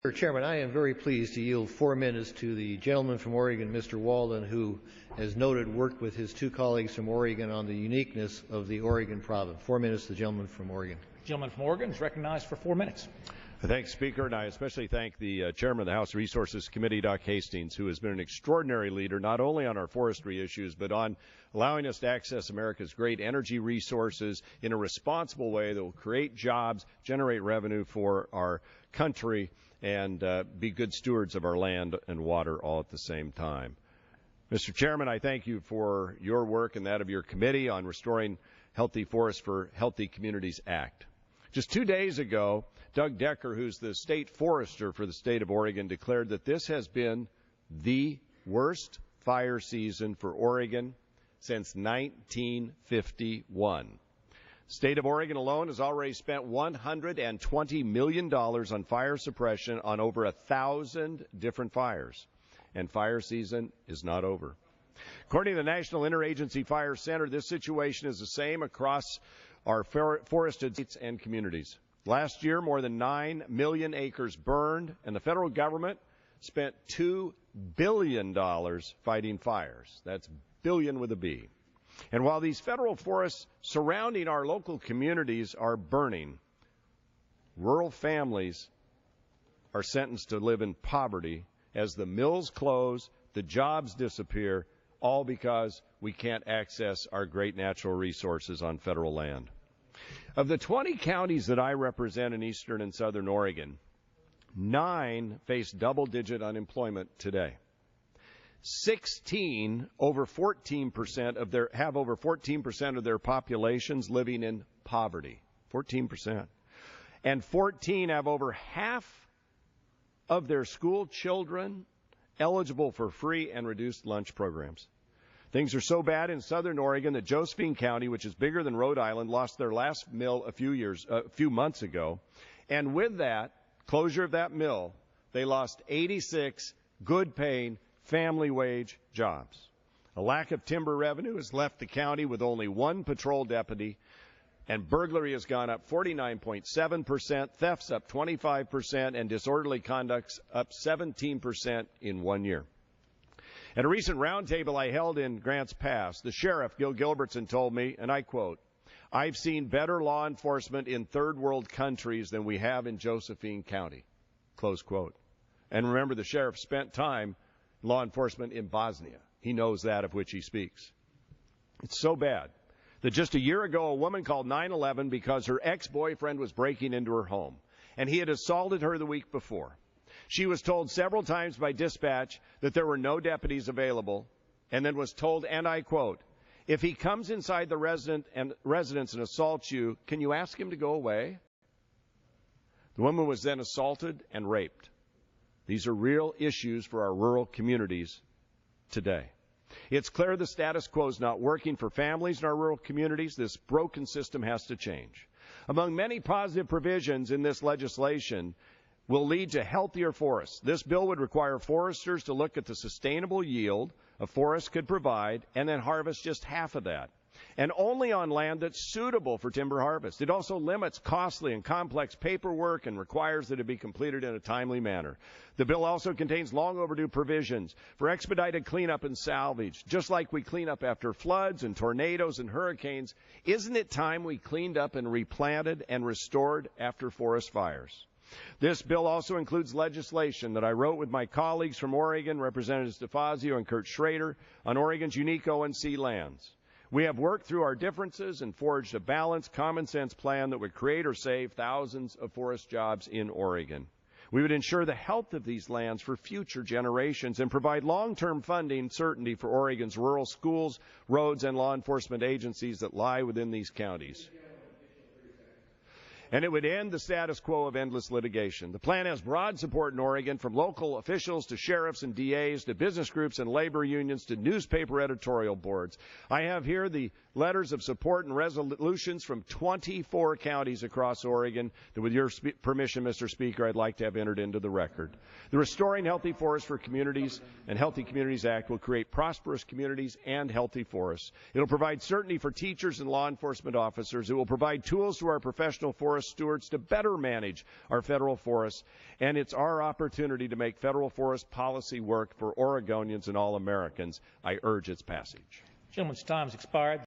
Mr. Chairman, I am very pleased to yield 4 minutes to the gentleman from Oregon, Mr. Walden, who, as noted, worked with his two colleagues from Oregon on the uniqueness of the Oregon province. 4 minutes to the gentleman from Oregon. The gentleman from Oregon is recognized for 4 minutes. Thanks, Speaker, and I especially thank the chairman of the House Resources Committee, Doc Hastings, who has been an extraordinary leader not only on our forestry issues, but on allowing us to access America's great energy resources in a responsible way that will create jobs, generate revenue for our country, and be good stewards of our land and water all at the same time. Mr. Chairman, I thank you for your work and that of your committee on Restoring Healthy Forests for Healthy Communities Act. Just 2 days ago, Doug Decker, who's the state forester for the state of Oregon, declared that this has been the worst fire season for Oregon since 1951. The state of Oregon alone has already spent $120 million on fire suppression on over 1,000 different fires, and fire season is not over. According to the National Interagency Fire Center, this situation is the same across our forested states and communities. Last year, more than 9 million acres burned, and the federal government spent $2 billion fighting fires. That's billion with a B. And while these federal forests surrounding our local communities are burning, rural families are sentenced to live in poverty as the mills close, the jobs disappear, all because we can't access our great natural resources on federal land. Of the 20 counties that I represent in eastern and southern Oregon, 9 face double-digit unemployment today. 16 have over 14% of their populations living in poverty. 14%. And 14 have over half of their school children eligible for free and reduced lunch programs. Things are so bad in southern Oregon that Josephine County, which is bigger than Rhode Island, lost their last mill a few months ago. And with that closure of that mill, they lost 86 good-paying family wage jobs. A lack of timber revenue has left the county with only 1 patrol deputy, and burglary has gone up 49.7%, thefts up 25%, and disorderly conduct's up 17% in 1 year. At a recent roundtable I held in Grants Pass, the sheriff, Gil Gilbertson, told me, and I quote, "I've seen better law enforcement in third world countries than we have in Josephine County," close quote. And remember, the sheriff spent time law enforcement in Bosnia. He knows that of which he speaks. It's so bad that just a year ago, a woman called 911 because her ex-boyfriend was breaking into her home, and he had assaulted her the week before. She was told several times by dispatch that there were no deputies available, and then was told, and I quote, "If he comes inside the residence and assaults you, can you ask him to go away?" The woman was then assaulted and raped. These are real issues for our rural communities today. It's clear the status quo is not working for families in our rural communities. This broken system has to change. Among many positive provisions in this legislation will lead to healthier forests. This bill would require foresters to look at the sustainable yield a forest could provide and then harvest just half of that, and only on land that's suitable for timber harvest. It also limits costly and complex paperwork and requires that it be completed in a timely manner. The bill also contains long overdue provisions for expedited cleanup and salvage. Just like we clean up after floods and tornadoes and hurricanes, isn't it time we cleaned up and replanted and restored after forest fires? This bill also includes legislation that I wrote with my colleagues from Oregon, Representatives DeFazio and Kurt Schrader, on Oregon's unique ONC lands. We have worked through our differences and forged a balanced, common-sense plan that would create or save thousands of forest jobs in Oregon. We would ensure the health of these lands for future generations and provide long-term funding certainty for Oregon's rural schools, roads, and law enforcement agencies that lie within these counties. And it would end the status quo of endless litigation. The plan has broad support in Oregon, from local officials to sheriffs and DAs to business groups and labor unions to newspaper editorial boards. I have here the letters of support and resolutions from 24 counties across Oregon that, with your permission, Mr. Speaker, I'd like to have entered into the record. The Restoring Healthy Forests for Communities and Healthy Communities Act will create prosperous communities and healthy forests. It will provide certainty for teachers and law enforcement officers. It will provide tools to our professional forest forest stewards to better manage our federal forests, and it's our opportunity to make federal forest policy work for Oregonians and all Americans. I urge its passage. Gentleman's time has expired.